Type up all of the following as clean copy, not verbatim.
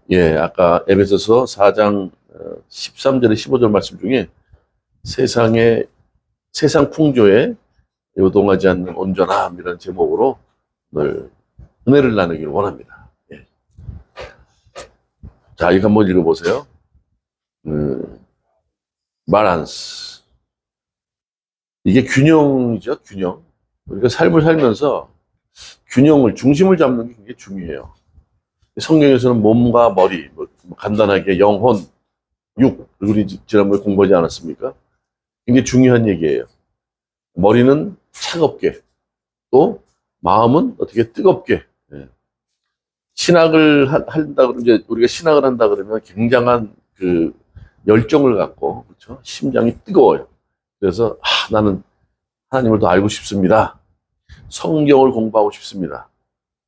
예, 아까 에베소서 4장 13절에 15절 말씀 중에 세상 풍조에 요동하지 않는 온전함이라는 제목으로 오늘 은혜를 나누기를 원합니다. 예. 자, 이거 한번 읽어보세요. 바란스. 이게 균형이죠, 균형. 우리가 삶을 살면서 중심을 잡는 게 굉장히 중요해요. 성경에서는 몸과 머리, 간단하게 영혼, 육, 우리 지난번에 공부하지 않았습니까? 굉장히 중요한 얘기예요. 머리는 차갑게, 또 마음은 어떻게 뜨겁게. 예. 신학을 한다 그러면 이제 우리가 신학을 한다 그러면 굉장한 그 열정을 갖고, 그렇죠? 심장이 뜨거워요. 그래서 나는 하나님을 더 알고 싶습니다. 성경을 공부하고 싶습니다.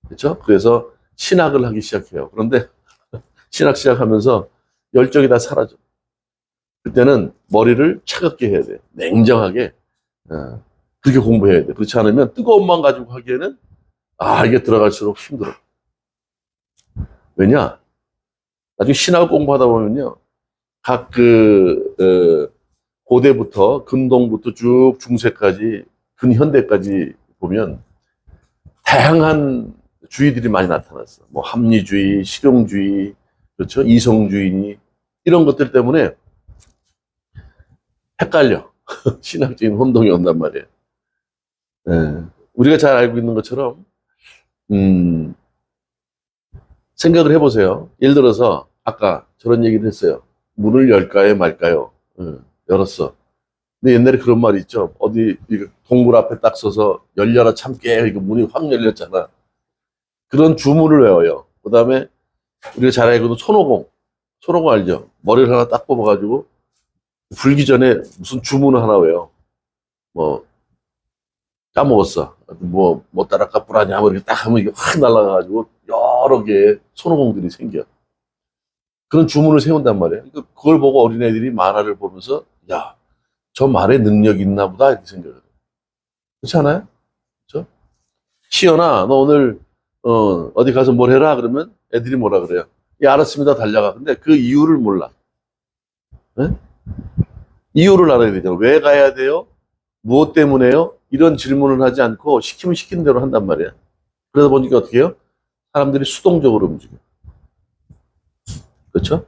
그렇죠? 그래서 신학을 하기 시작해요. 그런데 신학 시작하면서 열정이 다 사라져. 그때는 머리를 차갑게 해야 돼. 냉정하게. 그렇게 공부해야 돼. 그렇지 않으면 뜨거운 마음 가지고 하기에는 이게 들어갈수록 힘들어. 왜냐? 나중에 신학 공부하다 보면요. 각 고대부터 근동부터 쭉 중세까지 근현대까지 보면 다양한 주의들이 많이 나타났어. 뭐 합리주의, 실용주의, 그렇죠? 이성주의 이런 것들 때문에 헷갈려. 신학적인 혼동이 온단 말이에요. 예. 우리가 잘 알고 있는 것처럼 생각을 해보세요. 예를 들어서 아까 저런 얘기를 했어요. 문을 열까요, 말까요? 열었어. 근데 옛날에 그런 말이 있죠. 어디 동굴 앞에 딱 서서 열려라 참깨, 이거 문이 확 열렸잖아. 그런 주문을 외워요. 그 다음에 우리가 잘 알고 있는 손오공 알죠? 머리를 하나 딱 뽑아가지고 불기 전에 무슨 주문을 하나 외워. 뭐 까먹었어. 뭐 따라까 뿌라냐 뭐 이렇게 딱 하면 이게 확 날아가가지고 여러 개의 손오공들이 생겨. 그런 주문을 세운단 말이에요. 그걸 보고 어린애들이 만화를 보면서 야, 저 말에 능력이 있나 보다 이렇게 생각을 해요. 그렇지 않아요? 그렇죠? 시연아, 너 오늘 어디 가서 뭘 해라 그러면 애들이 뭐라 그래요? 예, 알았습니다. 달려가. 근데 그 이유를 몰라. 네? 이유를 알아야 되잖아. 왜 가야 돼요? 무엇 때문에요? 이런 질문을 하지 않고 시키면 시키는 대로 한단 말이야. 그러다 보니까 어떻게 해요? 사람들이 수동적으로 움직여. 그렇죠?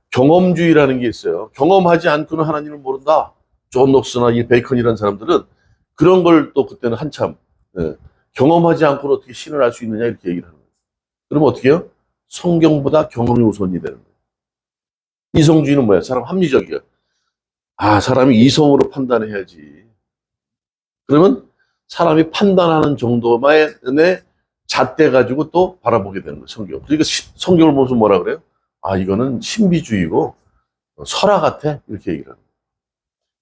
경험주의라는 게 있어요. 경험하지 않고는 하나님을 모른다. 존 녹스나 이 베이컨이라는 사람들은 그런 걸 또 그때는 한참 경험하지 않고는 어떻게 신을 알 수 있느냐 이렇게 얘기를 하는 거예요. 그러면 어떻게 해요? 성경보다 경험이 우선이 되는 거예요. 이성주의는 뭐야? 사람 합리적이야. 사람이 이성으로 판단해야지. 그러면 사람이 판단하는 정도만의 잣대 가지고 또 바라보게 되는 거예요, 성경. 그러니까 성경을 보면서 뭐라 그래요? 이거는 신비주의고 설화 같아. 이렇게 얘기를 합니다.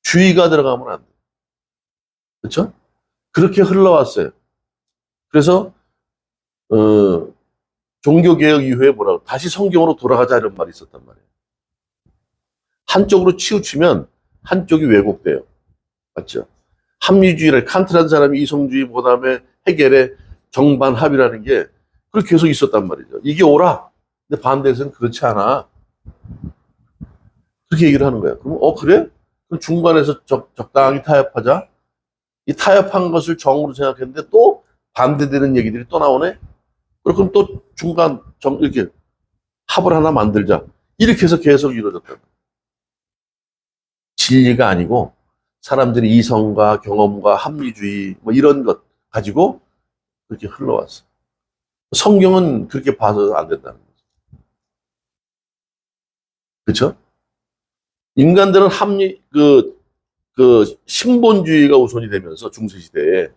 주의가 들어가면 안 돼. 그렇죠? 그렇게 흘러왔어요. 그래서 종교개혁 이후에 뭐라고 다시 성경으로 돌아가자 이런 말이 있었단 말이에요. 한쪽으로 치우치면 한쪽이 왜곡돼요. 맞죠? 합리주의를 칸트라는 사람이 이성주의 그다음에 해겔의 정반합이라는 게 그렇게 계속 있었단 말이죠. 이게 옳아. 근데 반대에서는 그렇지 않아. 그렇게 얘기를 하는 거야. 그럼 그래? 그럼 중간에서 적당히 타협하자. 이 타협한 것을 정으로 생각했는데 또 반대되는 얘기들이 또 나오네. 그럼 또 중간 이렇게 합을 하나 만들자. 이렇게 해서 계속 이루어졌다. 진리가 아니고 사람들이 이성과 경험과 합리주의 뭐 이런 것 가지고 그렇게 흘러왔어. 성경은 그렇게 봐서 안 된다는 거죠. 그렇죠? 인간들은 신본주의가 우선이 되면서 중세시대에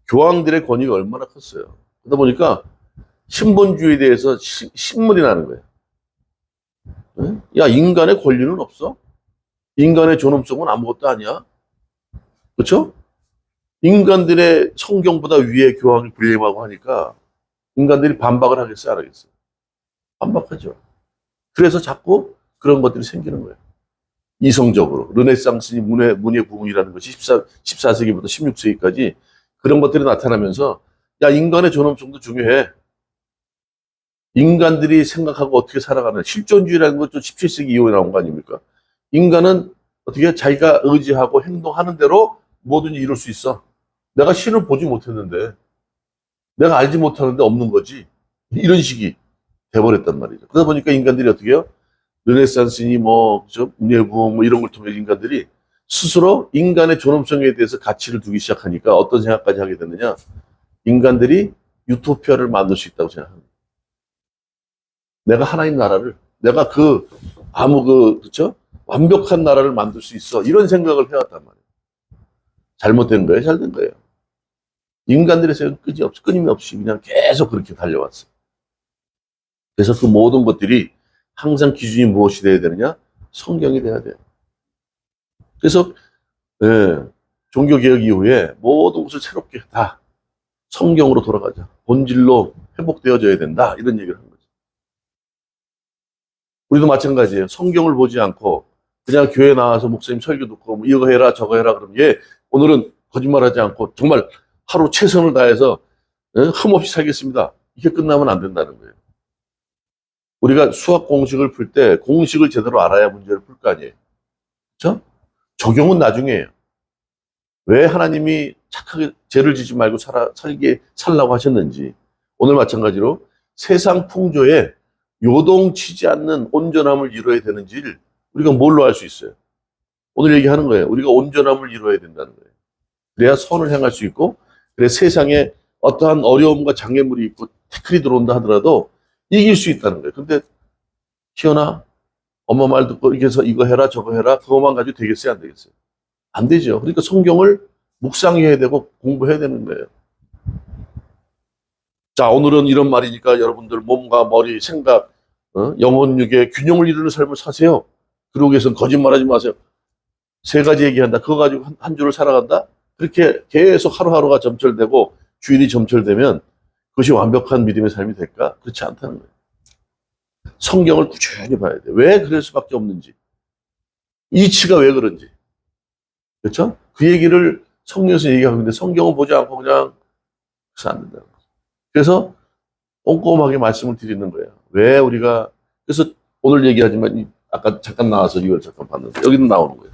교황들의 권위가 얼마나 컸어요. 그러다 보니까 신본주의에 대해서 신문이 나는 거예요. 응? 야, 인간의 권리는 없어? 인간의 존엄성은 아무것도 아니야? 그렇죠? 인간들의 성경보다 위에 교황을 불림하고 하니까 인간들이 반박을 하겠어요? 안 하겠어요? 반박하죠. 그래서 자꾸 그런 것들이 생기는 거예요. 이성적으로. 르네상스 문예 부흥이라는 것이 14세기부터 16세기까지 그런 것들이 나타나면서 야, 인간의 존엄성도 중요해. 인간들이 생각하고 어떻게 살아가는 실존주의라는 것도 17세기 이후에 나온 거 아닙니까? 인간은 어떻게 자기가 의지하고 행동하는 대로 뭐든지 이룰 수 있어. 내가 신을 보지 못했는데, 내가 알지 못하는데 없는 거지. 이런 식이 돼버렸단 말이죠. 그러다 보니까 인간들이 어떻게 해요? 르네상스니 문예부흥 이런 걸 통해 인간들이 스스로 인간의 존엄성에 대해서 가치를 두기 시작하니까 어떤 생각까지 하게 되느냐? 인간들이 유토피아를 만들 수 있다고 생각합니다. 내가 하나님 나라를, 내가 그쵸? 완벽한 나라를 만들 수 있어. 이런 생각을 해왔단 말이에요. 잘못된 거예요? 잘된 거예요? 인간들의 생각은 끊임없이 그냥 계속 그렇게 달려왔어요. 그래서 그 모든 것들이 항상 기준이 무엇이 돼야 되느냐? 성경이 돼야 돼요. 그래서, 종교개혁 이후에 모든 것을 새롭게 다 성경으로 돌아가자. 본질로 회복되어져야 된다. 이런 얘기를 한 거죠. 우리도 마찬가지예요. 성경을 보지 않고 그냥 교회 나와서 목사님 설교 듣고 뭐 이거 해라 저거 해라 그러면 오늘은 거짓말하지 않고 정말 하루 최선을 다해서 흠없이 살겠습니다. 이게 끝나면 안 된다는 거예요. 우리가 수학 공식을 풀 때 공식을 제대로 알아야 문제를 풀 거 아니에요. 그렇죠? 적용은 나중에예요. 왜 하나님이 착하게 죄를 짓지 말고 살라고 하셨는지, 오늘 마찬가지로 세상 풍조에 요동치지 않는 온전함을 이루어야 되는지를 우리가 뭘로 알 수 있어요? 오늘 얘기하는 거예요. 우리가 온전함을 이루어야 된다는 거예요. 그래야 선을 행할 수 있고, 그래 세상에 어떠한 어려움과 장애물이 있고 태클이 들어온다 하더라도 이길 수 있다는 거예요. 근데 희연아, 엄마 말 듣고 이거 해라 저거 해라 그것만 가지고 되겠어요? 안 되겠어요? 안 되죠. 그러니까 성경을 묵상해야 되고 공부해야 되는 거예요. 자, 오늘은 이런 말이니까 여러분들 몸과 머리, 생각, 영혼육의 균형을 이루는 삶을 사세요. 그러기 위해서는 거짓말하지 마세요. 세 가지 얘기한다. 그거 가지고 한 주를 살아간다? 그렇게 계속 하루하루가 점철되고 주일이 점철되면 그것이 완벽한 믿음의 삶이 될까? 그렇지 않다는 거예요. 성경을 꾸준히 봐야 돼요. 왜 그럴 수밖에 없는지. 이치가 왜 그런지. 그렇죠? 그 얘기를 성경에서 얘기하고 있는데 성경을 보지 않고 그냥 그래서 안 된다는 거죠. 그래서 꼼꼼하게 말씀을 드리는 거예요. 왜 우리가 그래서 오늘 얘기하지만 아까 잠깐 나와서 이걸 잠깐 봤는데 여기는 나오는 거예요.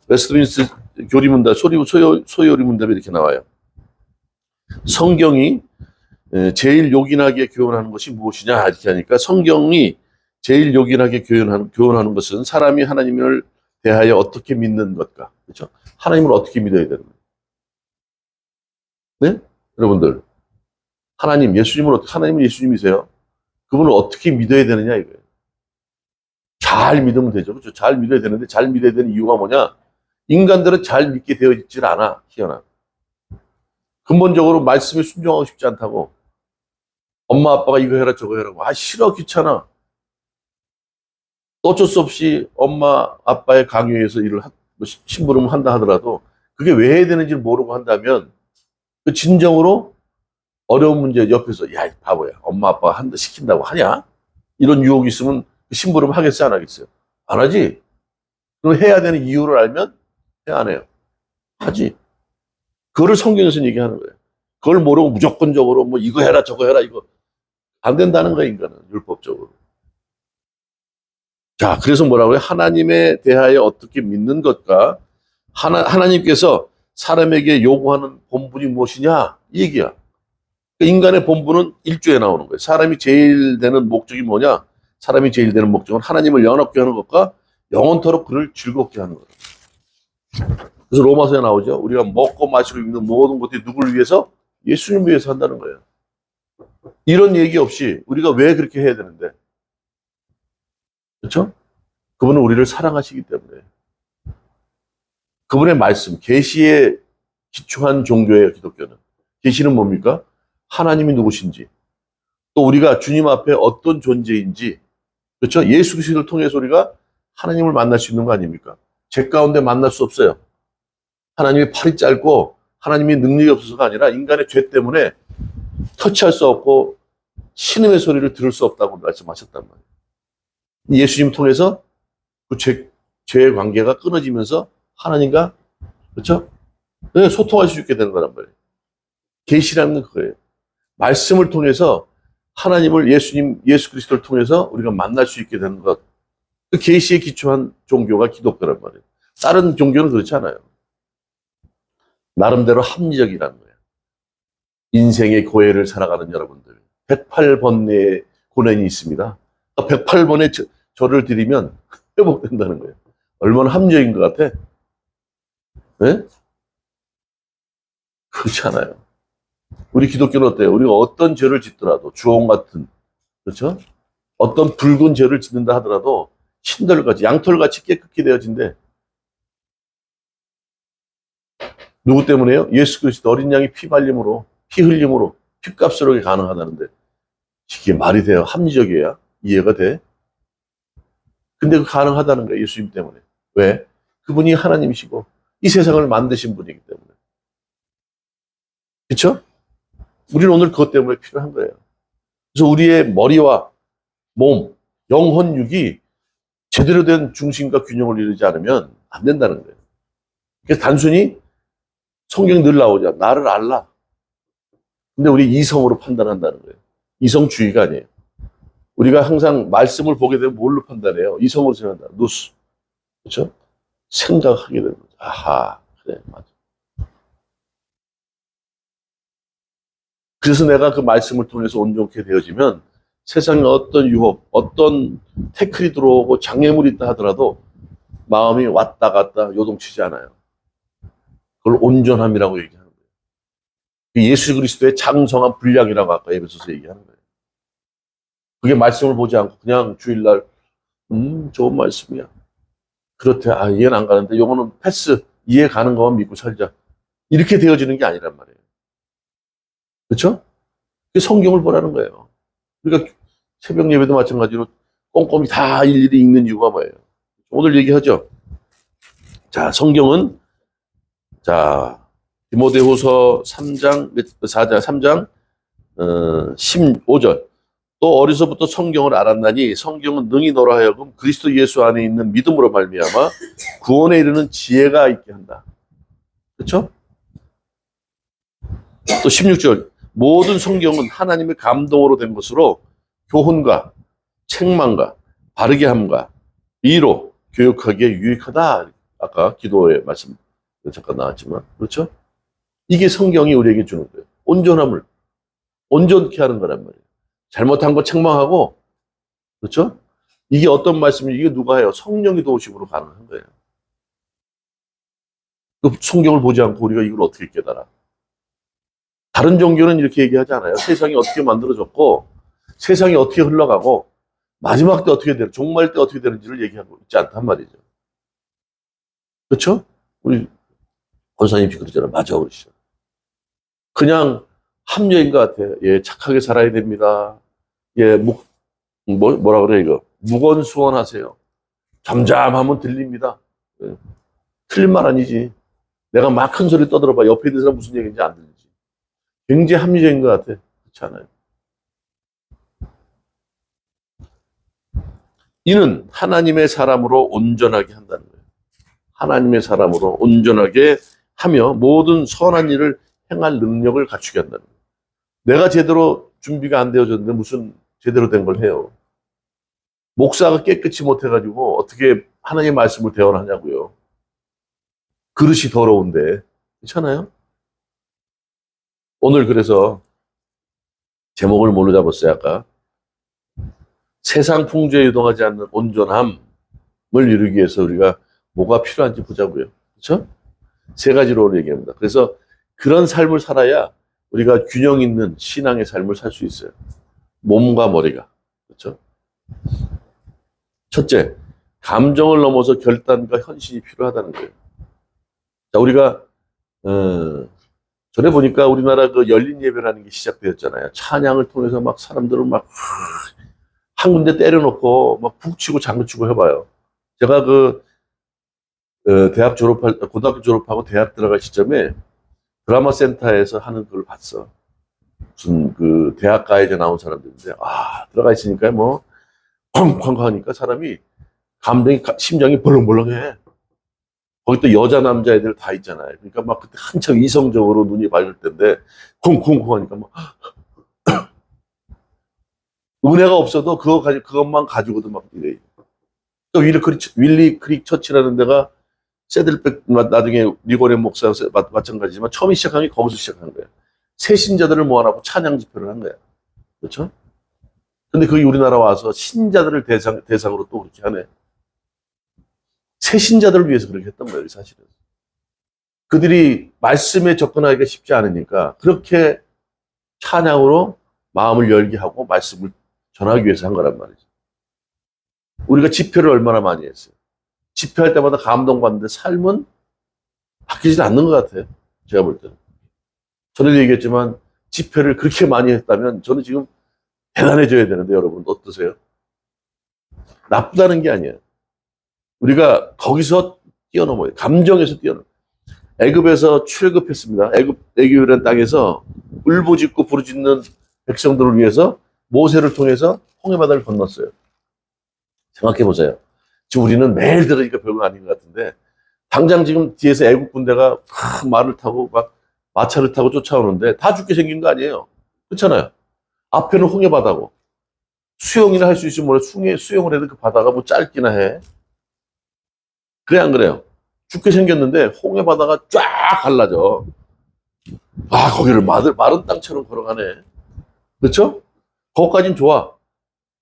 웨스트민스터 교리문답 소요리문답이 이렇게 나와요. 성경이 제일 요긴하게 교훈하는 것이 무엇이냐 이렇게 하니까 성경이 제일 요긴하게 교훈하는 것은 사람이 하나님을 대하여 어떻게 믿는 것과 그렇죠? 하나님을 어떻게 믿어야 되는 거예요. 네? 여러분들 하나님은 예수님이세요. 그분을 어떻게 믿어야 되느냐 이거예요. 잘 믿으면 되죠. 그렇죠? 잘 믿어야 되는데 잘 믿어야 되는 이유가 뭐냐? 인간들은 잘 믿게 되어 있질 않아. 희한하. 근본적으로 말씀에 순종하고 싶지 않다고. 엄마 아빠가 이거 해라 저거 해라고. 싫어 귀찮아. 어쩔 수 없이 엄마 아빠의 강요에 의해서 심부름을 한다 하더라도 그게 왜 해야 되는지 모르고 한다면 그 진정으로 어려운 문제 옆에서 야 바보야 엄마 아빠가 시킨다고 하냐? 이런 유혹이 있으면 심부름 하겠어요 안 하겠어요? 안 하지. 그럼 해야 되는 이유를 알면 해 안 해요? 하지. 그거를 성경에서 얘기하는 거예요. 그걸 모르고 무조건적으로 뭐 이거 해라 저거 해라 이거 안 된다는 거예요. 인간은 율법적으로. 자, 그래서 뭐라고요? 하나님에 대하여 어떻게 믿는 것과 하나님께서 사람에게 요구하는 본분이 무엇이냐 이 얘기야. 인간의 본분은 1조에 나오는 거예요. 사람이 제일 되는 목적이 뭐냐? 사람이 제일 되는 목적은 하나님을 영원하게 하는 것과 영원토록 그를 즐겁게 하는 거예요. 그래서 로마서에 나오죠. 우리가 먹고 마시고 입는 모든 것들이 누구를 위해서? 예수님을 위해서 한다는 거예요. 이런 얘기 없이 우리가 왜 그렇게 해야 되는데? 그렇죠? 그분은 우리를 사랑하시기 때문에. 그분의 말씀, 계시에 기초한 종교예요, 기독교는. 계시는 뭡니까? 하나님이 누구신지, 또 우리가 주님 앞에 어떤 존재인지, 그렇죠? 예수 그리스도를 통해서 우리가 하나님을 만날 수 있는 거 아닙니까? 죄 가운데 만날 수 없어요. 하나님이 팔이 짧고 하나님이 능력이 없어서가 아니라 인간의 죄 때문에 터치할 수 없고 신음의 소리를 들을 수 없다고 말씀하셨단 말이에요. 예수님 통해서 그 죄의 관계가 끊어지면서 하나님과 그렇죠? 소통할 수 있게 되는 거란 말이에요. 계시라는 건 그거예요. 말씀을 통해서 하나님을 예수 그리스도를 통해서 우리가 만날 수 있게 되는 것. 그 계시에 기초한 종교가 기독교란 말이에요. 다른 종교는 그렇지 않아요. 나름대로 합리적이라는 거예요. 인생의 고해를 살아가는 여러분들. 108번의 고난이 있습니다. 108번의 절을 드리면 회복된다는 거예요. 얼마나 합리적인 것 같아? 네? 그렇지 않아요. 우리 기독교는 어때요? 우리가 어떤 죄를 짓더라도 주홍 같은, 그렇죠? 어떤 붉은 죄를 짓는다 하더라도 신들같이 양털같이 깨끗이 되어진대. 누구 때문에요? 예수 그리스도 어린 양이 피 발림으로, 피 흘림으로, 피값으로 가능하다는데 이게 말이 돼요? 합리적이어야 이해가 돼? 근데 그 가능하다는 거예요. 예수님 때문에. 왜? 그분이 하나님이시고 이 세상을 만드신 분이기 때문에. 그렇죠? 우리는 오늘 그것 때문에 필요한 거예요. 그래서 우리의 머리와 몸, 영혼, 육이 제대로 된 중심과 균형을 이루지 않으면 안 된다는 거예요. 그래서 단순히 성경이 늘 나오죠. 나를 알라. 근데 우리 이성으로 판단한다는 거예요. 이성주의가 아니에요. 우리가 항상 말씀을 보게 되면 뭘로 판단해요? 이성으로 생각한다. 누스. 그렇죠? 생각하게 되는 거죠. 아하, 그래, 맞아. 그래서 내가 그 말씀을 통해서 온전케 되어지면 세상에 어떤 유혹, 어떤 태클이 들어오고 장애물이 있다 하더라도 마음이 왔다 갔다 요동치지 않아요. 그걸 온전함이라고 얘기하는 거예요. 예수 그리스도의 장성한 분량이라고 아까 에베소서 얘기하는 거예요. 그게 말씀을 보지 않고 그냥 주일날 좋은 말씀이야. 그렇대. 아, 이해는 안 가는데 요거는 패스. 이해 가는 것만 믿고 살자. 이렇게 되어지는 게 아니란 말이에요. 그렇죠? 성경을 보라는 거예요. 그러니까 새벽 예배도 마찬가지로 꼼꼼히 다 일일이 읽는 이유가 뭐예요? 오늘 얘기하죠. 자, 성경은 자 디모데후서 3장 15절. 또 어려서부터 성경을 알았나니 성경은 능히 너로 하여금 그리스도 예수 안에 있는 믿음으로 말미암아 구원에 이르는 지혜가 있게 한다. 그렇죠? 또 16절. 모든 성경은 하나님의 감동으로 된 것으로 교훈과 책망과 바르게 함과 위로 교육하기에 유익하다. 아까 기도의 말씀 잠깐 나왔지만 그렇죠? 이게 성경이 우리에게 주는 거예요. 온전함을 온전케 하는 거란 말이에요. 잘못한 거 책망하고 그렇죠? 이게 어떤 말씀이 이게 누가 해요? 성령이 도우심으로 가능한 거예요. 그 성경을 보지 않고 우리가 이걸 어떻게 깨달아? 다른 종교는 이렇게 얘기하지 않아요. 세상이 어떻게 만들어졌고 세상이 어떻게 흘러가고 마지막 때 어떻게 되는 종말 때 어떻게 되는지를 얘기하고 있지 않단 말이죠. 그렇죠? 우리 권사님이 그러잖아요. 맞아 그러시죠. 그냥 합리적인 것 같아요. 예, 착하게 살아야 됩니다. 예, 뭐라 그래 이거 무건수원하세요. 잠잠하면 들립니다. 예. 틀린 말 아니지. 내가 막 큰 소리 떠들어봐. 옆에 있는 사람 무슨 얘기인지 안 들리지. 굉장히 합리적인 것 같아. 그렇지 않아요? 이는 하나님의 사람으로 온전하게 한다는 거예요. 하나님의 사람으로 온전하게 하며 모든 선한 일을 행할 능력을 갖추게 한다는 거예요. 내가 제대로 준비가 안 되어졌는데 무슨 제대로 된 걸 해요. 목사가 깨끗이 못해가지고 어떻게 하나님의 말씀을 대언하냐고요. 그릇이 더러운데. 괜찮아요? 오늘 그래서 제목을 뭘로 잡았어요 아까? 세상 풍조에 유동하지 않는 온전함을 이루기 위해서 우리가 뭐가 필요한지 보자고요. 그렇죠? 세 가지로 오늘 얘기합니다. 그래서 그런 삶을 살아야 우리가 균형 있는 신앙의 삶을 살 수 있어요. 몸과 머리가. 그렇죠? 첫째, 감정을 넘어서 결단과 헌신이 필요하다는 거예요. 자, 우리가 전에 보니까 우리나라 그 열린 예배라는 게 시작되었잖아요. 찬양을 통해서 막 사람들을 막 한 군데 때려놓고 막 북치고 장구치고 해봐요. 제가 고등학교 졸업하고 대학 들어갈 시점에 드라마 센터에서 하는 걸 봤어. 무슨 그 대학가에 나온 사람들인데, 들어가 있으니까 뭐, 쾅쾅 하니까 사람이 심장이 벌렁벌렁해. 거기 또 여자, 남자 애들 다 있잖아요. 그러니까 막 그때 한참 이성적으로 눈이 밝을 때인데, 쿵쿵쿵 하니까 막, 은혜가 없어도 그것만 가지고도 막 이래. 또 윌리 크릭 처치라는 데가 새들백, 나중에 리고렌 목사랑 마찬가지지만 처음 시작한 게 거기서 시작한 거예요. 새 신자들을 모아놓고 찬양 집회를 한 거예요. 그렇죠? 근데 그게 우리나라 와서 신자들을 대상으로 또 그렇게 하네. 새 신자들을 위해서 그렇게 했던 거예요, 사실은. 그들이 말씀에 접근하기가 쉽지 않으니까 그렇게 찬양으로 마음을 열게 하고 말씀을 전하기 위해서 한 거란 말이죠. 우리가 집회를 얼마나 많이 했어요. 집회할 때마다 감동받는데 삶은 바뀌지 않는 것 같아요. 제가 볼 때는. 전에도 얘기했지만 집회를 그렇게 많이 했다면 저는 지금 대단해져야 되는데 여러분 어떠세요? 나쁘다는 게 아니에요. 우리가 거기서 뛰어넘어요. 감정에서 뛰어넘어요. 애굽에서 출애굽했습니다. 애굽이라는 땅에서 울부짖고 부르짖는 백성들을 위해서 모세를 통해서 홍해바다를 건넜어요. 생각해 보세요. 지금 우리는 매일 들으니까 별거 아닌 것 같은데 당장 지금 뒤에서 애국 군대가 말을 타고 막 마차를 타고 쫓아오는데 다 죽게 생긴 거 아니에요. 그렇잖아요. 앞에는 홍해바다고 수영이나 할 수 있으면 뭐래 수영을 해도 그 바다가 뭐 짧기나 해. 그래 안 그래요? 죽게 생겼는데 홍해바다가 쫙 갈라져. 아 거기를 마른 땅처럼 걸어가네. 그렇죠? 거기까진 좋아.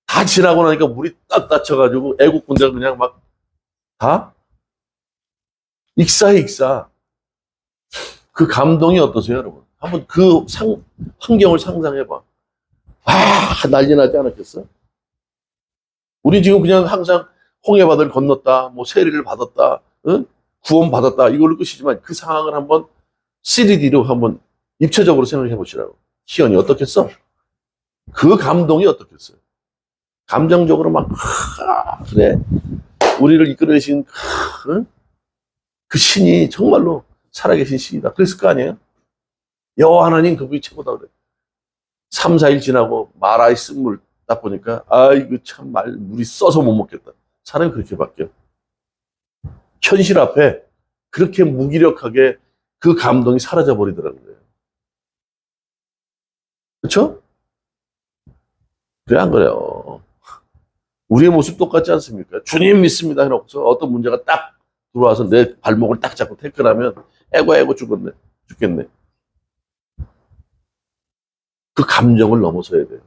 다 지나고 나니까 물이 딱 닫혀가지고 애국 군대가 그냥 막 다 익사해 익사. 그 감동이 어떠세요, 여러분? 한번 그 환경을 상상해봐. 아 난리 나지 않았겠어? 우리 지금 그냥 항상 홍해바다를 건넜다, 뭐 세례를 받았다, 응? 구원 받았다 이걸로 끝이지만 그 상황을 한번 3D로 한번 입체적으로 생각해 보시라고. 희연이 어떻겠어? 그 감동이 어떻겠어요? 감정적으로 막 그래 우리를 이끌어내신 그 신이 정말로 살아계신 신이다. 그랬을 거 아니에요? 여호와 하나님 그분이 최고다 그래. 3, 4일 지나고 마라의 쓴물 딱 보니까 아이고 참 물이 써서 못 먹겠다. 사람이 그렇게 바뀌어. 현실 앞에 그렇게 무기력하게 그 감동이 사라져 버리더라는 거예요. 그렇죠? 그래 안 그래요? 우리의 모습 똑같지 않습니까? 주님 믿습니다 해놓고서 어떤 문제가 딱 들어와서 내 발목을 딱 잡고 태클하면 애고 죽겠네. 그 감정을 넘어서야 돼요.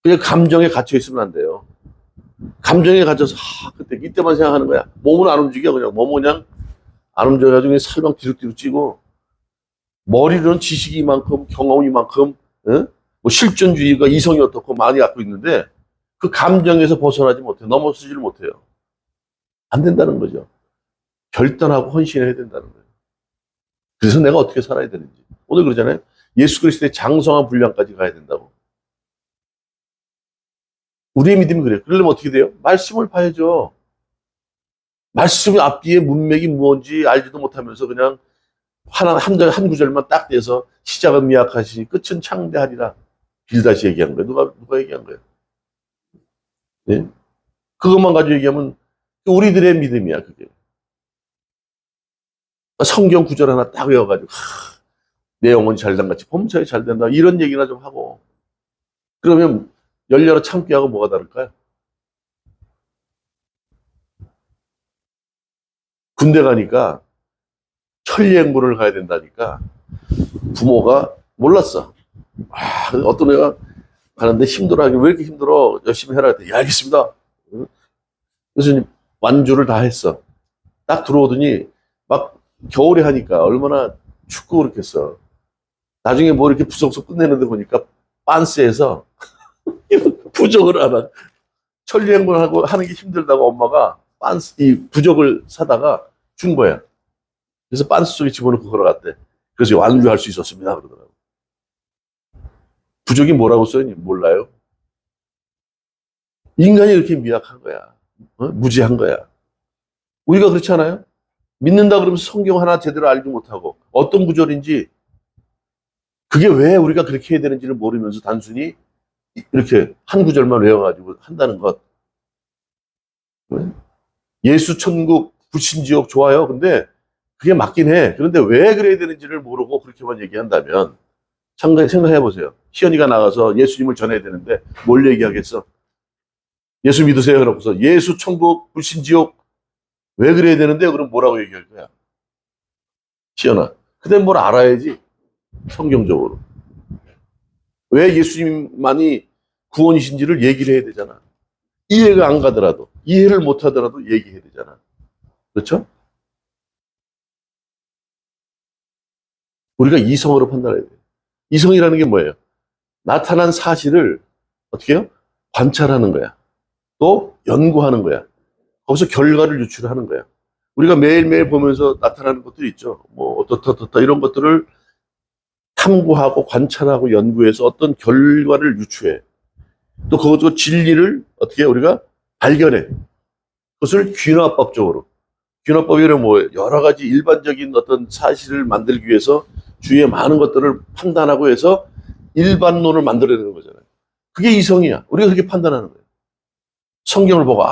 그냥 감정에 갇혀 있으면 안 돼요. 감정에 갇혀서 이때만 생각하는 거야. 몸은 안 움직여 그냥 몸은 그냥 안 움직여가지고 살만 뒤룩뒤룩 찌고 머리로는 지식이 이만큼 경험이 이만큼 뭐 실존주의가 이성이 어떻고 많이 갖고 있는데 그 감정에서 벗어나지 못해 넘어서지를 못해요. 안 된다는 거죠. 결단하고 헌신해야 된다는 거예요. 그래서 내가 어떻게 살아야 되는지 오늘 그러잖아요. 예수 그리스도의 장성한 분량까지 가야 된다고. 우리의 믿음이 그래요. 그러려면 어떻게 돼요? 말씀을 봐야죠. 말씀이 앞뒤에 문맥이 무언지 알지도 못하면서 그냥 한 구절만 딱 떼서 시작은 미약하시니 끝은 창대하리라. 빌다시 얘기한 거예요. 누가 얘기한 거예요? 네? 그것만 가지고 얘기하면 우리들의 믿음이야, 그게. 성경 구절 하나 딱 외워가지고, 내 영혼이 잘된같이 범사에 잘된다. 이런 얘기나 좀 하고. 그러면 열려라 참기하고 뭐가 다를까요? 군대 가니까 천리행군을 가야 된다니까 부모가 몰랐어. 어떤 애가 가는데 힘들어 하긴 왜 이렇게 힘들어? 열심히 해라 했더니 알겠습니다. 그래서 완주를 다 했어. 딱 들어오더니 막 겨울에 하니까 얼마나 춥고 그렇겠어. 나중에 뭐 이렇게 부석석 끝내는데 보니까 빤스에서 부적을 하나 천리행군하고 하는 게 힘들다고 엄마가 이 부적을 사다가 준 거야. 그래서 빤스 속에 집어넣고 걸어갔대. 그래서 완주할 수 있었습니다 그러더라고. 부적이 뭐라고 써있니? 몰라요. 인간이 이렇게 미약한 거야. 무지한 거야. 우리가 그렇지 않아요? 믿는다 그러면서 성경 하나 제대로 알지 못하고 어떤 구절인지 그게 왜 우리가 그렇게 해야 되는지를 모르면서 단순히 이렇게 한 구절만 외워가지고 한다는 것. 예수 천국 불신지옥 좋아요. 근데 그게 맞긴 해. 그런데 왜 그래야 되는지를 모르고 그렇게만 얘기한다면 생각해 보세요. 시연이가 나가서 예수님을 전해야 되는데 뭘 얘기하겠어? 예수 믿으세요. 그러고서 예수 천국 불신 지옥 왜 그래야 되는데? 그럼 뭐라고 얘기할 거야? 시연아. 그때 뭘 알아야지. 성경적으로. 왜 예수님만이 구원이신지를 얘기를 해야 되잖아. 이해가 안 가더라도, 이해를 못 하더라도 얘기해야 되잖아. 그렇죠? 우리가 이성으로 판단해야 돼요. 이성이라는 게 뭐예요? 나타난 사실을 어떻게 해요? 관찰하는 거야. 또 연구하는 거야. 거기서 결과를 유출하는 거야. 우리가 매일매일 보면서 나타나는 것들이 있죠. 뭐 어떻다 이런 것들을 탐구하고 관찰하고 연구해서 어떤 결과를 유추해. 또 그것도 진리를 어떻게 우리가 발견해. 그것을 귀납법적으로. 귀납법이 뭐예요? 여러 가지 일반적인 어떤 사실을 만들기 위해서 주위의 많은 것들을 판단하고 해서 일반론을 만들어내는 거잖아요. 그게 이성이야. 우리가 그렇게 판단하는 거예요. 성경을 보고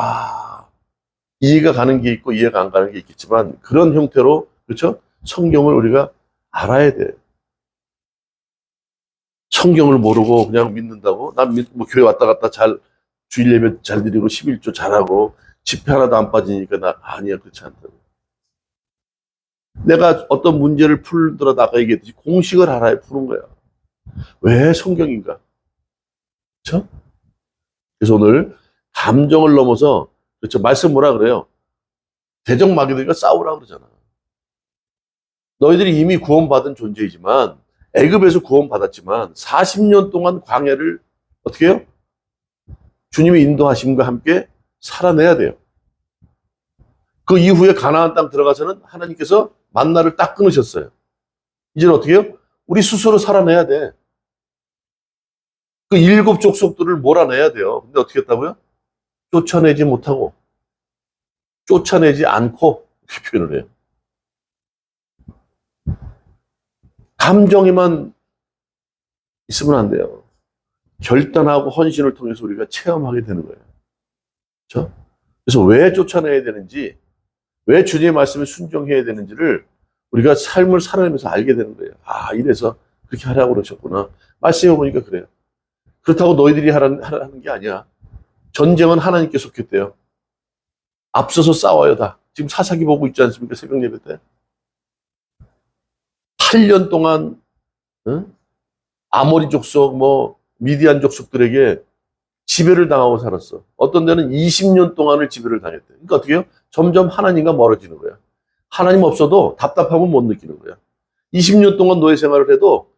이해가 가는 게 있고 이해가 안 가는 게 있겠지만 그런 형태로 그렇죠? 성경을 우리가 알아야 돼. 성경을 모르고 그냥 믿는다고? 난 뭐 교회 왔다 갔다 잘 주일 예배 잘 드리고 11조 잘하고 집회 하나도 안 빠지니까 나 아니야 그렇지 않다고. 내가 어떤 문제를 풀더라도 아까 얘기했듯이 공식을 알아야 푸는 거야. 왜 성경인가? 그렇죠? 그래서 오늘 감정을 넘어서 그렇죠. 말씀 뭐라 그래요? 대적마귀들과 싸우라 그러잖아. 너희들이 이미 구원받은 존재이지만 애굽에서 구원받았지만 40년 동안 광야를 어떻게 해요? 주님의 인도하심과 함께 살아내야 돼요. 그 이후에 가나안 땅 들어가서는 하나님께서 만나를 딱 끊으셨어요. 이제는 어떻게 해요? 우리 스스로 살아내야 돼. 그 7 족속들을 몰아내야 돼요. 근데 어떻게 했다고요? 쫓아내지 못하고 쫓아내지 않고 이렇게 표현을 해요. 감정에만 있으면 안 돼요. 결단하고 헌신을 통해서 우리가 체험하게 되는 거예요. 그렇죠? 그래서 왜 쫓아내야 되는지, 왜 주님의 말씀에 순종해야 되는지를 우리가 삶을 살아내면서 알게 되는 거예요. 이래서 그렇게 하라고 그러셨구나. 말씀해 보니까 그래요. 그렇다고 너희들이 하라는 게 아니야. 전쟁은 하나님께 속했대요. 앞서서 싸워요, 다. 지금 사사기 보고 있지 않습니까? 새벽 예배 때. 8년 동안, 아모리 족속, 미디안 족속들에게 지배를 당하고 살았어. 어떤 데는 20년 동안을 지배를 당했대. 그러니까 어떻게 해요? 점점 하나님과 멀어지는 거야. 하나님 없어도 답답함은 못 느끼는 거야. 20년 동안 노예 생활을 해도,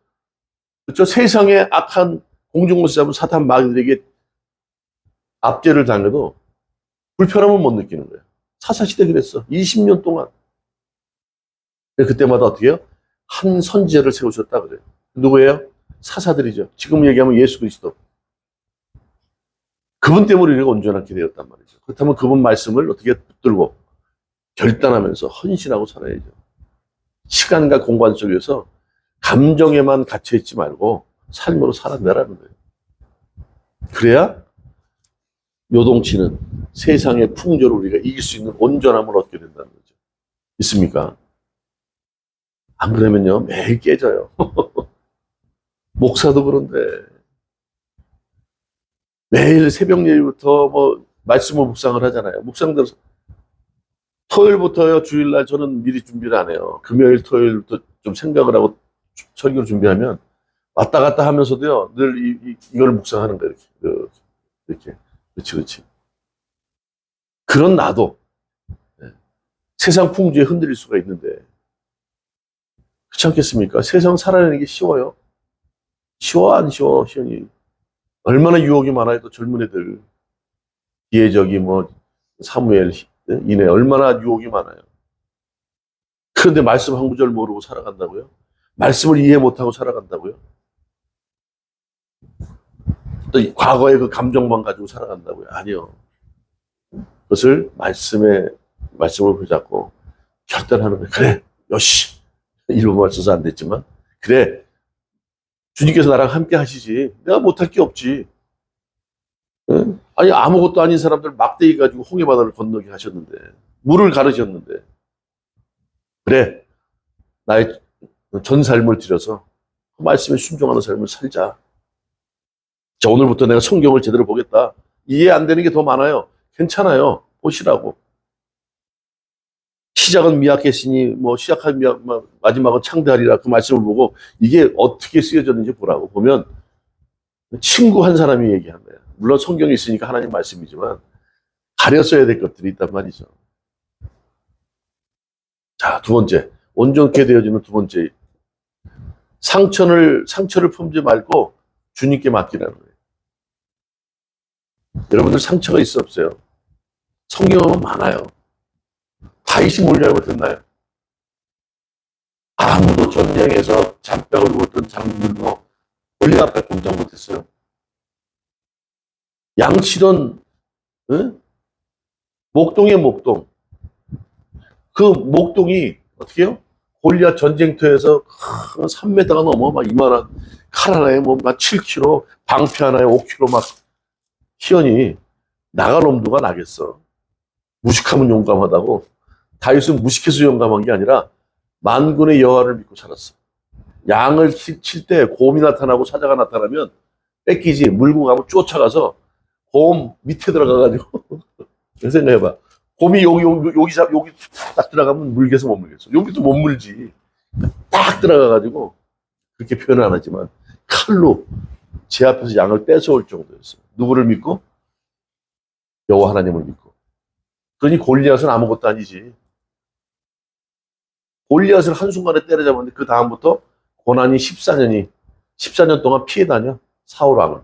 그렇죠? 세상의 악한 공중권세 잡은 사탄 마귀들에게 압제를 당해도 불편함을 못 느끼는 거야. 사사시대 그랬어. 20년 동안. 그때마다 어떻게 해요? 한 선지자를 세우셨다 그래요. 누구예요? 사사들이죠. 지금 얘기하면 예수 그리스도. 그분 때문에 우리가 온전하게 되었단 말이죠. 그렇다면 그분 말씀을 어떻게 붙들고 결단하면서 헌신하고 살아야죠. 시간과 공간 속에서 감정에만 갇혀있지 말고 삶으로 살아내라는 거예요. 그래야 요동치는 세상의 풍조를 우리가 이길 수 있는 온전함을 얻게 된다는 거죠. 있습니까? 안 그러면요, 매일 깨져요. 목사도 그런데. 매일 새벽 예배부터 말씀을 묵상을 하잖아요. 묵상들 토요일부터요, 주일날 저는 미리 준비를 안 해요. 금요일, 토요일부터 좀 생각을 하고 설교를 준비하면 왔다 갔다 하면서도요, 늘 이걸 묵상하는 거예요. 이렇게. 그렇지. 그런 나도 세상 풍조에 흔들릴 수가 있는데 그렇지 않겠습니까? 세상 살아내는 게 쉬워요? 쉬워 안 쉬워? 시원히 얼마나 유혹이 많아요. 또 젊은 애들 뒤에 사무엘 이내 얼마나 유혹이 많아요. 그런데 말씀 한 구절 모르고 살아간다고요? 말씀을 이해 못하고 살아간다고요? 또 과거의 그 감정만 가지고 살아간다고요? 아니요. 그것을 말씀을 붙잡고 결단하는 거예요. 그래, 요시. 일본말 써서 안 됐지만, 그래. 주님께서 나랑 함께 하시지. 내가 못할 게 없지. 응? 아니, 아무것도 아닌 사람들 막대기 가지고 홍해바다를 건너게 하셨는데, 물을 가르셨는데, 그래. 나의 전 삶을 들여서 그 말씀에 순종하는 삶을 살자. 자, 오늘부터 내가 성경을 제대로 보겠다. 이해 안 되는 게 더 많아요. 괜찮아요. 보시라고. 시작은 미약했으니 뭐 시작한 마지막은 창대하리라 그 말씀을 보고 이게 어떻게 쓰여졌는지 보라고. 보면 친구 한 사람이 얘기한 거야. 물론 성경이 있으니까 하나님 말씀이지만 가려 써야 될 것들이 있단 말이죠. 자, 두 번째. 온전케 되어지는 두 번째. 상처를 품지 말고 주님께 맡기라는 거예요. 여러분들 상처가 있어 없어요? 성경은 많아요. 다윗이 뭘 잘못했나요? 아무도 전쟁에서 잔병을 입었던 장군들도 골리앗 앞에 꼼짝 못했어요. 양치던 목동의 목동. 그 목동이 어떻게 해요? 골리앗 전쟁터에서 3m가 넘어 막 이만한 칼 하나에 뭐 막 7kg, 방패 하나에 5kg 막 희연이 나갈 놈도가 나겠어. 무식하면 용감하다고. 다윗은 무식해서 용감한 게 아니라 만군의 여호와를 믿고 살았어. 양을 칠 때 곰이 나타나고 사자가 나타나면 뺏기지. 물고 가면 쫓아가서 곰 밑에 들어가가지고 생각해봐. 곰이 여기 딱 들어가면 물겠어 못 물겠어. 여기도 못 물지. 딱 들어가가지고 그렇게 표현은 안 하지만 칼로 제 앞에서 양을 뺏어올 정도였어요. 누구를 믿고? 여호와 하나님을 믿고. 그러니 골리앗은 아무것도 아니지. 골리앗을 한순간에 때려잡았는데 그 다음부터 고난이 14년 동안 피해 다녀. 사울 왕을.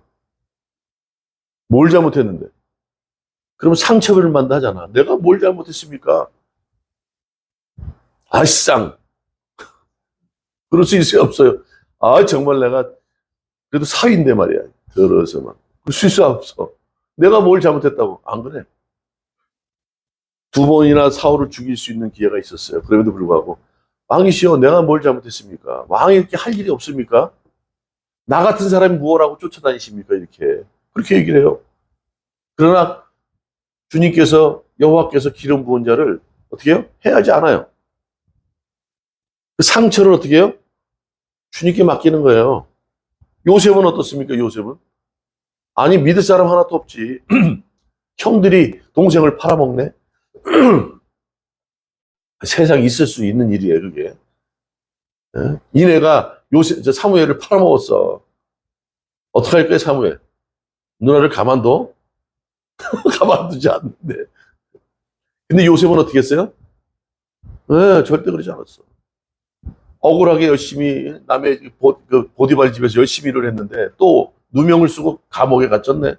뭘 잘못했는데? 그러면 상처를 만다 하잖아. 내가 뭘 잘못했습니까? 아쌍. 그럴 수 있어요, 없어요? 아, 정말 내가 그래도 사위인데 말이야. 들어서만. 그럴 수 없어. 내가 뭘 잘못했다고. 안 그래. 두 번이나 사울을 죽일 수 있는 기회가 있었어요. 그럼에도 불구하고 왕이시여 내가 뭘 잘못했습니까? 왕이 이렇게 할 일이 없습니까? 나 같은 사람이 무엇하고 쫓아다니십니까? 이렇게 그렇게 얘기를 해요. 그러나 주님께서 여호와께서 기름 부은 자를 어떻게 해요? 해하지 않아요. 그 상처를 어떻게 해요? 주님께 맡기는 거예요. 요셉은 어떻습니까? 요셉은 아니 믿을 사람 하나도 없지. 형들이 동생을 팔아먹네. 세상에 있을 수 있는 일이에요, 그게. 이내가 사무엘을 팔아먹었어. 어떡할 거야, 사무엘? 누나를 가만둬? 가만두지 않는데. 근데 요셉은 어떻게 했어요? 네, 절대 그러지 않았어. 억울하게 열심히 남의 보디발 집에서 열심히 일을 했는데 또 누명을 쓰고 감옥에 갇혔네.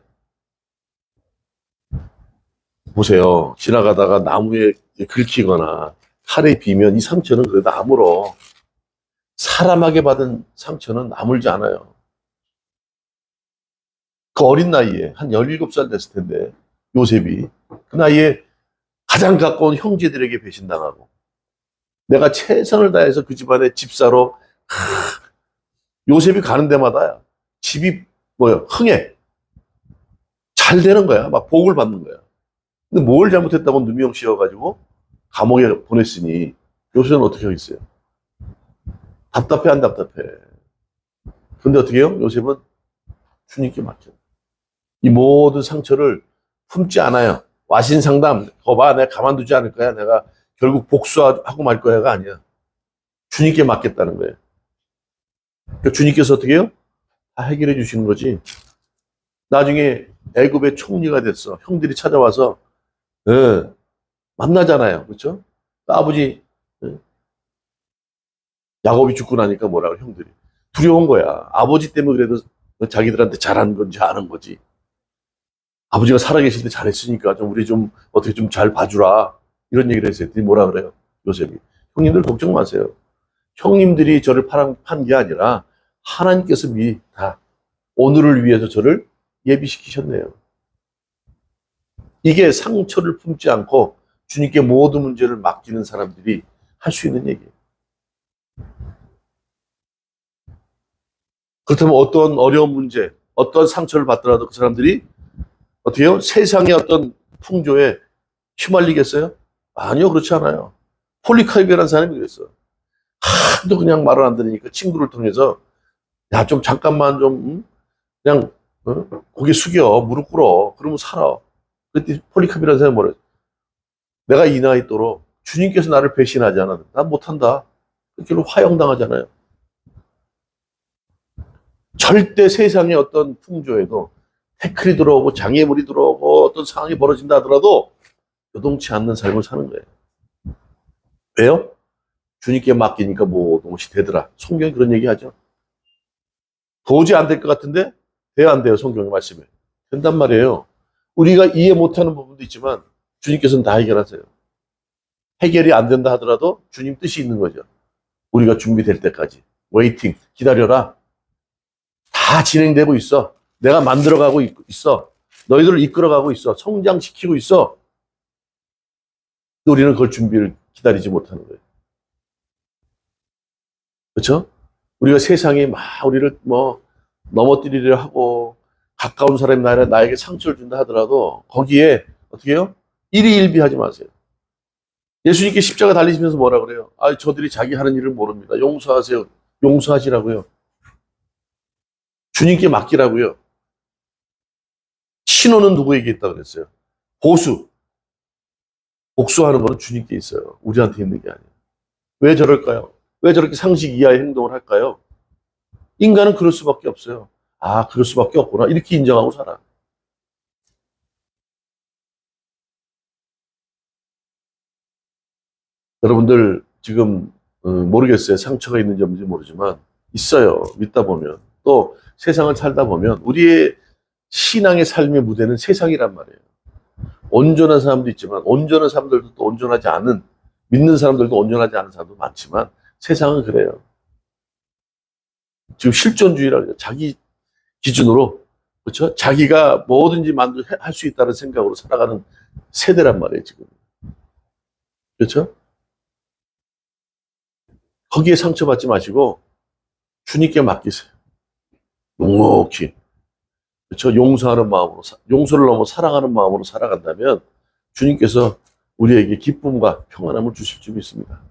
보세요. 지나가다가 나무에 긁히거나 칼에 비면 이 상처는 그래도 아물어. 사람에게 받은 상처는 아물지 않아요. 그 어린 나이에 한 17살 됐을 텐데 요셉이 그 나이에 가장 가까운 형제들에게 배신당하고 내가 최선을 다해서 그 집안의 집사로 요셉이 가는 데마다 집이 흥해. 잘 되는 거야. 막 복을 받는 거야. 근데 뭘 잘못했다고 누명 씌워가지고 감옥에 보냈으니 요셉은 어떻게 하겠어요? 답답해 안 답답해? 근데 어떻게 해요? 요셉은 주님께 맡겨. 이 모든 상처를 품지 않아요. 와신상담, 거봐, 내가 가만두지 않을 거야. 내가 결국 복수하고 말 거야가 아니야. 주님께 맡겠다는 거예요. 그러니까 주님께서 어떻게 해요? 다 해결해 주시는 거지. 나중에 애굽의 총리가 됐어. 형들이 찾아와서 만나잖아요. 그렇죠? 아버지 야곱이 죽고 나니까 뭐라고 형들이 두려운 거야. 아버지 때문에 그래도 자기들한테 잘한 건지 아는 거지. 아버지가 살아계실 때 잘했으니까 우리 어떻게 좀 잘 봐주라. 이런 얘기를 했어요. 뭐라 그래요? 요셉이. 형님들 걱정 마세요. 형님들이 저를 판 게 아니라 하나님께서 미리 다 오늘을 위해서 저를 예비시키셨네요. 이게 상처를 품지 않고 주님께 모든 문제를 맡기는 사람들이 할 수 있는 얘기예요. 그렇다면 어떤 어려운 문제, 어떤 상처를 받더라도 그 사람들이 어떻게 해요? 세상의 어떤 풍조에 휘말리겠어요? 아니요, 그렇지 않아요. 폴리카이베라는 사람이 그랬어. 하도 그냥 말을 안 들으니까 친구를 통해서 야, 좀 잠깐만 좀, 그냥, 고개 숙여, 무릎 꿇어. 그러면 살아. 그때 폴리카피라는 사람이 뭐래? 내가 이 나이 또로 주님께서 나를 배신하지 않아. 난 못한다. 그렇게 화형당하잖아요. 절대 세상의 어떤 풍조에도 태클이 들어오고 장애물이 들어오고 어떤 상황이 벌어진다 하더라도 요동치 않는 삶을 사는 거예요. 왜요? 주님께 맡기니까 모든 것이 되더라. 성경이 그런 얘기 하죠. 도저히 안 될 것 같은데 돼야 안 돼요. 성경의 말씀에. 된단 말이에요. 우리가 이해 못하는 부분도 있지만 주님께서는 다 해결하세요. 해결이 안 된다 하더라도 주님 뜻이 있는 거죠. 우리가 준비될 때까지. 웨이팅, 기다려라. 다 진행되고 있어. 내가 만들어가고 있어. 너희들을 이끌어가고 있어. 성장시키고 있어. 우리는 그걸 준비를 기다리지 못하는 거예요. 그렇죠? 우리가 세상이 막 우리를 뭐 넘어뜨리려 하고 가까운 사람이 나에게 상처를 준다 하더라도 거기에 어떻게 해요? 일희일비하지 마세요. 예수님께 십자가 달리시면서 뭐라 그래요? 아, 저들이 자기 하는 일을 모릅니다. 용서하세요. 용서하시라고요. 주님께 맡기라고요. 신호는 누구에게 있다고 그랬어요? 보수. 복수하는 거는 주님께 있어요. 우리한테 있는 게 아니에요. 왜 저럴까요? 왜 저렇게 상식 이하의 행동을 할까요? 인간은 그럴 수밖에 없어요. 아, 그럴 수밖에 없구나. 이렇게 인정하고 살아. 여러분들 지금 모르겠어요. 상처가 있는지 없는지 모르지만 있어요. 믿다 보면. 또 세상을 살다 보면 우리의 신앙의 삶의 무대는 세상이란 말이에요. 온전한 사람도 있지만 온전한 사람들도 또 온전하지 않은 믿는 사람들도 온전하지 않은 사람도 많지만 세상은 그래요. 지금 실존주의라 그래요. 자기 기준으로 그렇죠? 자기가 뭐든지 할 수 있다는 생각으로 살아가는 세대란 말이에요, 지금. 그렇죠? 거기에 상처받지 마시고 주님께 맡기세요. 묵묵히. 그렇죠? 용서하는 마음으로, 용서를 넘어 사랑하는 마음으로 살아간다면 주님께서 우리에게 기쁨과 평안함을 주실 줄 믿습니다.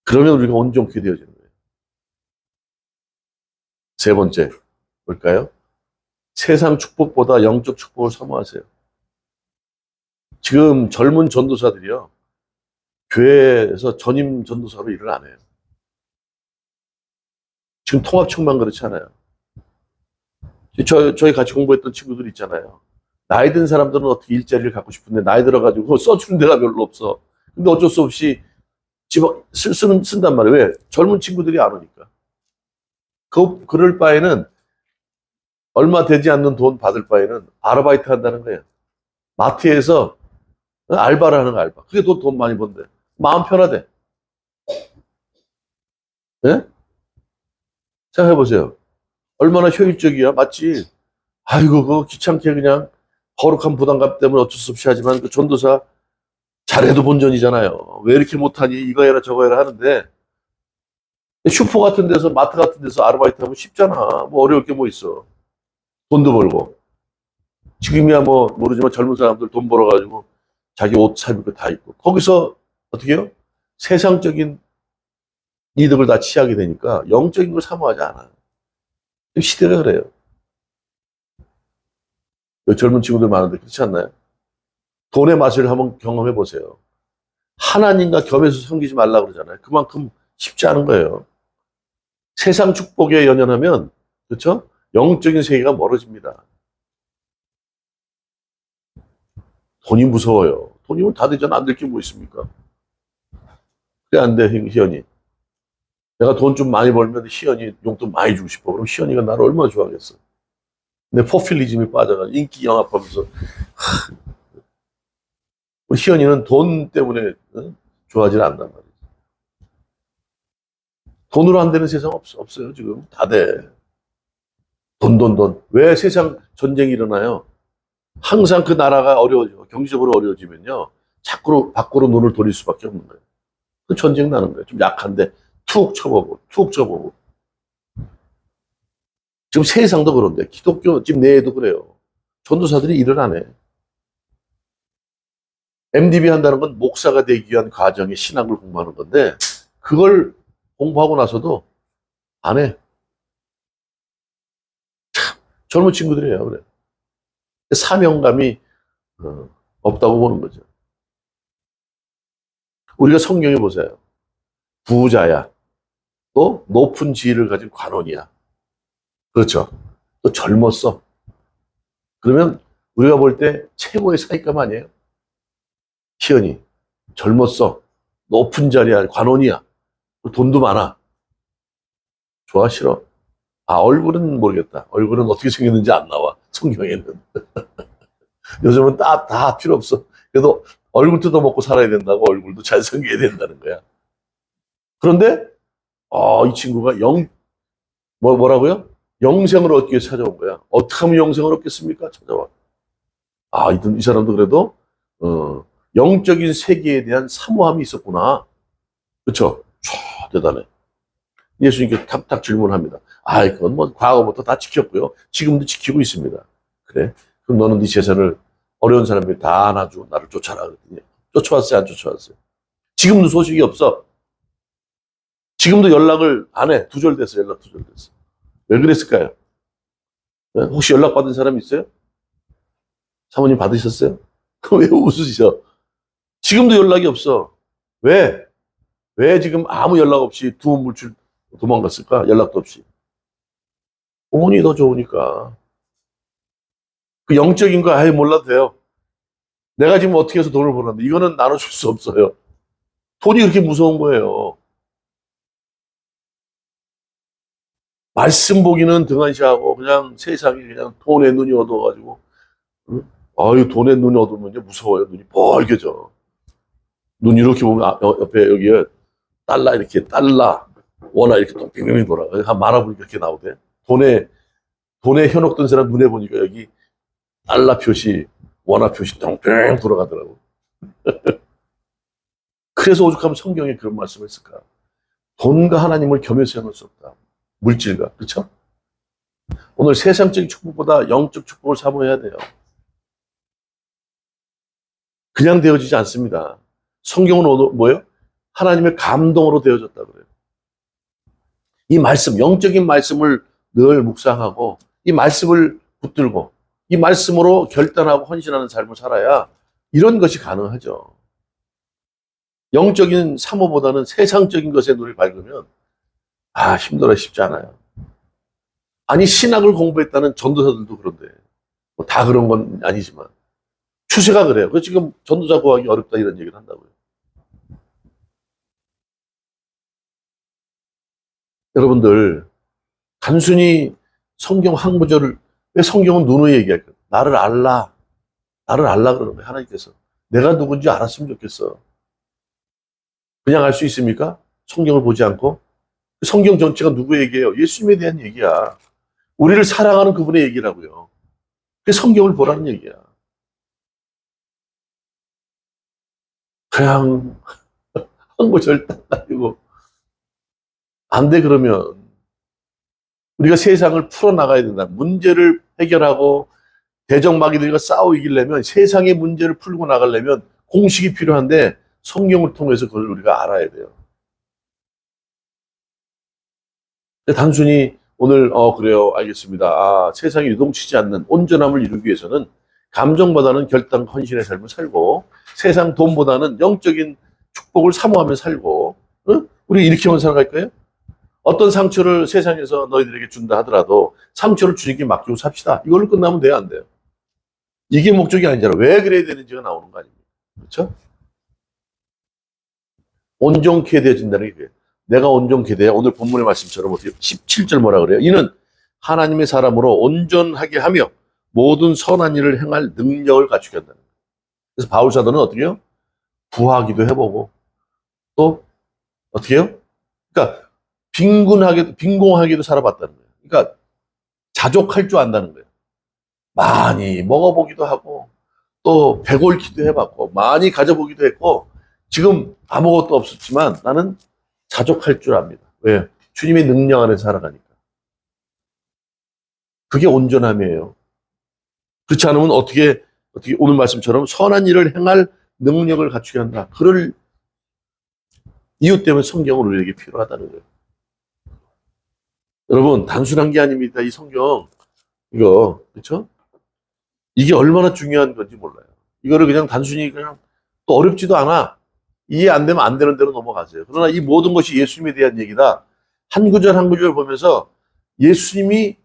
그러면 우리가 온전케 되어지는 거예요. 세 번째, 뭘까요? 세상 축복보다 영적 축복을 사모하세요. 지금 젊은 전도사들이요. 교회에서 전임 전도사로 일을 안 해요. 지금 통합청만 그렇지 않아요. 저희 같이 공부했던 친구들 있잖아요. 나이 든 사람들은 어떻게 일자리를 갖고 싶은데 나이 들어가지고 써주는 데가 별로 없어. 근데 어쩔 수 없이 쓴단 말이에요. 왜? 젊은 친구들이 안 오니까. 그럴 바에는 얼마 되지 않는 돈 받을 바에는 아르바이트 한다는 거예요. 마트에서 알바를 하는 거 알바. 그게 돈 많이 번대. 마음 편하대. 네? 생각해보세요. 얼마나 효율적이야. 맞지? 아이고, 그거 귀찮게 그냥 거룩한 부담감 때문에 어쩔 수 없이 하지만 그 전도사 잘해도 본전이잖아요. 왜 이렇게 못하니? 이거 해라 저거 해라 하는데 슈퍼 같은 데서 마트 같은 데서 아르바이트 하면 쉽잖아. 뭐 어려울 게 뭐 있어. 돈도 벌고. 지금이야 뭐 모르지만 젊은 사람들 돈 벌어가지고 자기 옷 사입을 거 다 입고. 거기서 어떻게 해요? 세상적인 이득을 다 취하게 되니까 영적인 걸 사모하지 않아요. 시대가 그래요. 젊은 친구들 많은데 그렇지 않나요? 돈의 맛을 한번 경험해 보세요. 하나님과 겹에서 섬기지 말라 그러잖아요. 그만큼 쉽지 않은 거예요. 세상 축복에 연연하면 그렇죠? 영적인 세계가 멀어집니다. 돈이 무서워요. 돈이면 다 되잖아. 안 될 게 뭐 있습니까? 그래 안 돼, 희연이. 내가 돈 좀 많이 벌면 희연이 용돈 많이 주고 싶어. 그럼 희연이가 나를 얼마나 좋아하겠어. 근데 포퓰리즘이 빠져가 인기 영합하면서 희연이는 돈 때문에 좋아하지는 않단 말이에요. 돈으로 안 되는 세상 없어요, 지금. 다 돼. 돈. 왜 세상 전쟁이 일어나요? 항상 그 나라가 어려워져. 경제적으로 어려워지면요. 자꾸 밖으로 눈을 돌릴 수밖에 없는 거예요. 그 전쟁 나는 거예요. 좀 약한데 툭 쳐보고. 지금 세상도 그런데 기독교 지금 내에도 그래요. 전도사들이 일을 안 해. MDB 한다는 건 목사가 되기 위한 과정의 신학을 공부하는 건데 그걸 공부하고 나서도 안 해. 젊은 친구들이에요. 그래. 사명감이 없다고 보는 거죠. 우리가 성경에 보세요. 부자야. 또 높은 지위를 가진 관원이야. 그렇죠. 또 젊었어. 그러면 우리가 볼 때 최고의 사익감 아니에요? 희연이 젊었어. 높은 자리야. 관원이야. 돈도 많아. 좋아, 싫어? 아, 얼굴은 모르겠다. 얼굴은 어떻게 생겼는지 안 나와. 성경에는. 요즘은 다 필요 없어. 그래도 얼굴 뜯어먹고 살아야 된다고 얼굴도 잘생겨야 된다는 거야. 그런데, 이 친구가 뭐라고요? 영생을 얻기 위해 찾아온 거야. 어떻게 하면 영생을 얻겠습니까? 찾아와. 이 사람도 그래도, 영적인 세계에 대한 사모함이 있었구나. 그쵸? 대단해. 예수님께 탁탁 질문합니다. 그건 뭐 과거부터 다 지켰고요. 지금도 지키고 있습니다. 그래? 그럼 너는 네 재산을 어려운 사람들이 다 놔주고 나를 쫓아라 그랬더니 쫓아왔어요, 안 쫓아왔어요? 지금도 소식이 없어. 지금도 연락을 안 해. 두절됐어, 연락 두절됐어. 왜 그랬을까요? 혹시 연락 받은 사람 있어요? 사모님 받으셨어요? 그럼 왜 웃으시죠? 지금도 연락이 없어. 왜? 왜 지금 아무 연락 없이 두 물줄 도망갔을까? 연락도 없이. 돈이 더 좋으니까. 그 영적인 거 아예 몰라도 돼요. 내가 지금 어떻게 해서 돈을 벌었는데 이거는 나눠줄 수 없어요. 돈이 그렇게 무서운 거예요. 말씀 보기는 등한시하고 그냥 세상에 그냥 돈에 눈이 어두워가지고 응? 돈에 눈이 어두우면 무서워요. 눈이 벌게져. 눈 이렇게 보면 옆에 여기에 달러 원화 이렇게 빙빙 돌아가. 한 말아보니까 이렇게 나오대. 돈에 현혹된 사람 눈에 보니까 여기 달러 표시, 원화 표시 빙빙 돌아가더라고. 그래서 오죽하면 성경에 그런 말씀을 했을까? 돈과 하나님을 겸해서 해놓을 수 없다. 물질과, 그렇죠? 오늘 세상적인 축복보다 영적 축복을 사모해야 돼요. 그냥 되어지지 않습니다. 성경은 뭐예요? 하나님의 감동으로 되어졌다 그래요. 이 말씀, 영적인 말씀을 늘 묵상하고 이 말씀을 붙들고 이 말씀으로 결단하고 헌신하는 삶을 살아야 이런 것이 가능하죠. 영적인 사모보다는 세상적인 것에 눈을 밝으면 힘들어 쉽지 않아요. 아니 신학을 공부했다는 전도사들도 그런데 뭐 다 그런 건 아니지만 추세가 그래요. 그래서 지금 전도자 구하기 어렵다 이런 얘기를 한다고요. 여러분들 단순히 성경 한 구절을 왜 성경은 누누이 얘기할까요? 나를 알라 그러는 거예요. 하나님께서 내가 누군지 알았으면 좋겠어. 그냥 알 수 있습니까? 성경을 보지 않고 성경 전체가 누구 얘기예요? 예수님에 대한 얘기야. 우리를 사랑하는 그분의 얘기라고요. 그 성경을 보라는 얘기야. 그냥 한 구절 딱 가지고 안 돼 그러면 우리가 세상을 풀어나가야 된다. 문제를 해결하고 대적마귀들과 싸워 이기려면 세상의 문제를 풀고 나가려면 공식이 필요한데 성경을 통해서 그걸 우리가 알아야 돼요. 단순히 오늘 그래요 알겠습니다. 세상에 유동치지 않는 온전함을 이루기 위해서는 감정보다는 결단 헌신의 삶을 살고 세상 돈보다는 영적인 축복을 사모하며 살고 우리 이렇게만 살아갈까요? 어떤 상처를 세상에서 너희들에게 준다 하더라도 상처를 주님께 맡기고 삽시다. 이걸로 끝나면 돼요, 안 돼요? 이게 목적이 아니잖아. 왜 그래야 되는지가 나오는 거 아닙니까? 그렇죠? 온전케 되어진다는 게 그래요. 내가 온전케 돼야 오늘 본문의 말씀처럼 어떻게 17절 뭐라 그래요? 이는 하나님의 사람으로 온전하게 하며 모든 선한 일을 행할 능력을 갖추게 한다는 거예요. 그래서 바울 사도는 어떻게 해요? 부하기도 해보고 또 어떻게 해요? 그러니까 빈공하게도 살아봤다는 거예요. 그러니까 자족할 줄 안다는 거예요. 많이 먹어보기도 하고 또 배골기도 해봤고 많이 가져보기도 했고 지금 아무것도 없었지만 나는 자족할 줄 압니다. 왜? 주님의 능력 안에 살아가니까. 그게 온전함이에요. 그렇지 않으면 어떻게 오늘 말씀처럼 선한 일을 행할 능력을 갖추게 한다. 그럴 이유 때문에 성경은 우리에게 필요하다는 거예요. 여러분 단순한 게 아닙니다. 이 성경 이거, 그쵸? 이게 얼마나 중요한 건지 몰라요. 이거를 그냥 단순히 그냥 또 어렵지도 않아. 이해 안 되면 안 되는 대로 넘어가세요. 그러나 이 모든 것이 예수님에 대한 얘기다. 한 구절 한 구절 보면서 예수님이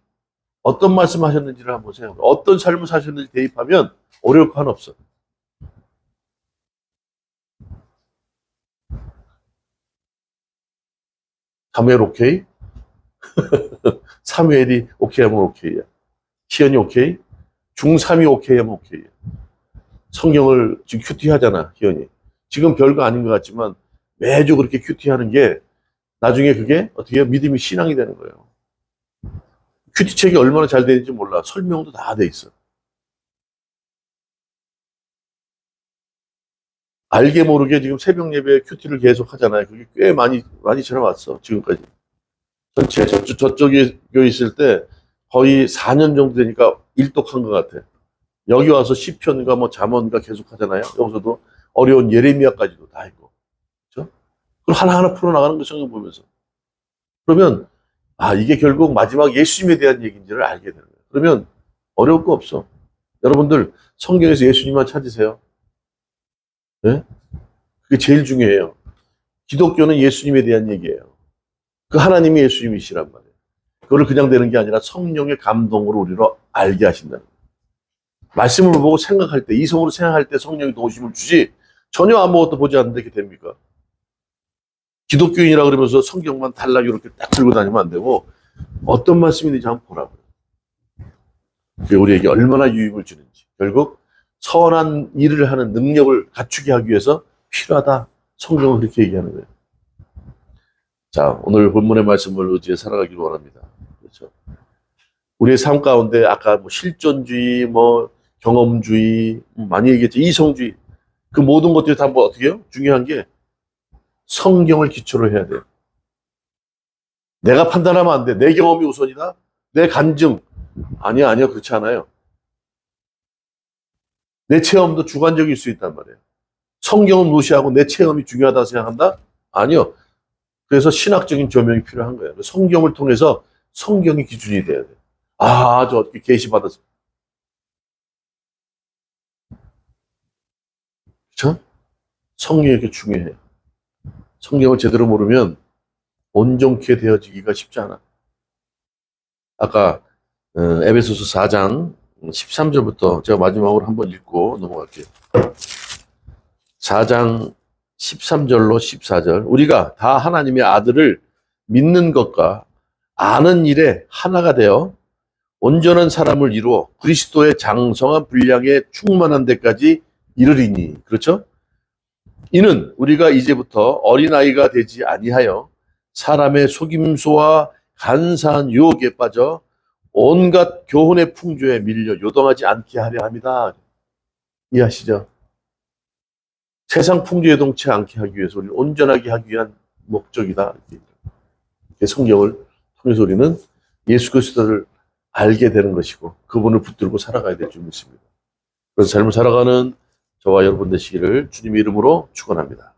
어떤 말씀 하셨는지를 한번 보세요. 어떤 삶을 사셨는지 대입하면 어려울 거 하나 없어. 사무엘 오케이? 사무엘이 오케이 하면 오케이야. 희연이 오케이? 중3이 오케이 하면 오케이야. 성경을 지금 큐티하잖아, 희연이. 지금 별거 아닌 것 같지만 매주 그렇게 큐티하는 게 나중에 그게 어떻게 해요? 믿음이 신앙이 되는 거예요. 큐티책이 얼마나 잘 되는지 몰라. 설명도 다 돼 있어. 알게 모르게 지금 새벽 예배 큐티를 계속 하잖아요. 그게 꽤 많이 지나왔어, 지금까지. 전체 저쪽에 있을 때 거의 4년 정도 되니까 일독한 것 같아. 여기 와서 시편과 뭐 잠언과 계속 하잖아요. 여기서도 어려운 예레미야까지도 다 했고. 그렇죠? 그럼 하나하나 풀어나가는 거 성경 보면서. 그러면 아, 이게 결국 마지막 예수님에 대한 얘기인지를 알게 되는 거예요. 그러면 어려울 거 없어. 여러분들 성경에서 예수님만 찾으세요. 네? 그게 제일 중요해요. 기독교는 예수님에 대한 얘기예요. 그 하나님이 예수님이시란 말이에요. 그거를 그냥 되는 게 아니라 성령의 감동으로 우리를 알게 하신다는 거예요. 말씀을 보고 생각할 때, 이성으로 생각할 때 성령이 도우심을 주지 전혀 아무것도 보지 않는데 그게 됩니까? 기독교인이라 그러면서 성경만 달라고 이렇게 딱 들고 다니면 안 되고 어떤 말씀이 있는지 한번 보라고요. 그게 우리에게 얼마나 유익을 주는지. 결국 선한 일을 하는 능력을 갖추게 하기 위해서 필요하다. 성경은 그렇게 얘기하는 거예요. 자, 오늘 본문의 말씀을 의지해 살아가기를 원합니다. 그렇죠? 우리의 삶 가운데 아까 뭐 실존주의, 뭐 경험주의, 많이 얘기했죠. 이성주의. 그 모든 것들이 다 뭐 어떻게 해요? 중요한 게 성경을 기초로 해야 돼요. 내가 판단하면 안 돼. 내 경험이 우선이다. 내 간증. 아니요. 그렇지 않아요. 내 체험도 주관적일 수 있단 말이에요. 성경은 무시하고 내 체험이 중요하다고 생각한다? 아니요. 그래서 신학적인 조명이 필요한 거예요. 성경을 통해서 성경이 기준이 돼야 돼요. 아, 저 어떻게 계시받았어. 그렇죠? 성경이 이렇게 중요해요. 성경을 제대로 모르면 온전케 되어지기가 쉽지 않아. 아까 에베소서 4장 13절부터 제가 마지막으로 한번 읽고 넘어갈게요. 4장 13절로 14절. 우리가 다 하나님의 아들을 믿는 것과 아는 일에 하나가 되어 온전한 사람을 이루어 그리스도의 장성한 분량에 충만한 데까지 이르리니. 그렇죠? 이는 우리가 이제부터 어린아이가 되지 아니하여 사람의 속임수와 간사한 유혹에 빠져 온갖 교훈의 풍조에 밀려 요동하지 않게 하려 합니다. 이해하시죠? 세상 풍조에 동치 않게 하기 위해서 우리를 온전하게 하기 위한 목적이다. 성경을 통해서 우리는 예수 그리스도를 알게 되는 것이고 그분을 붙들고 살아가야 될 줄 믿습니다. 그래서 삶을 살아가는 저와 여러분 되시기를 주님의 이름으로 축원합니다.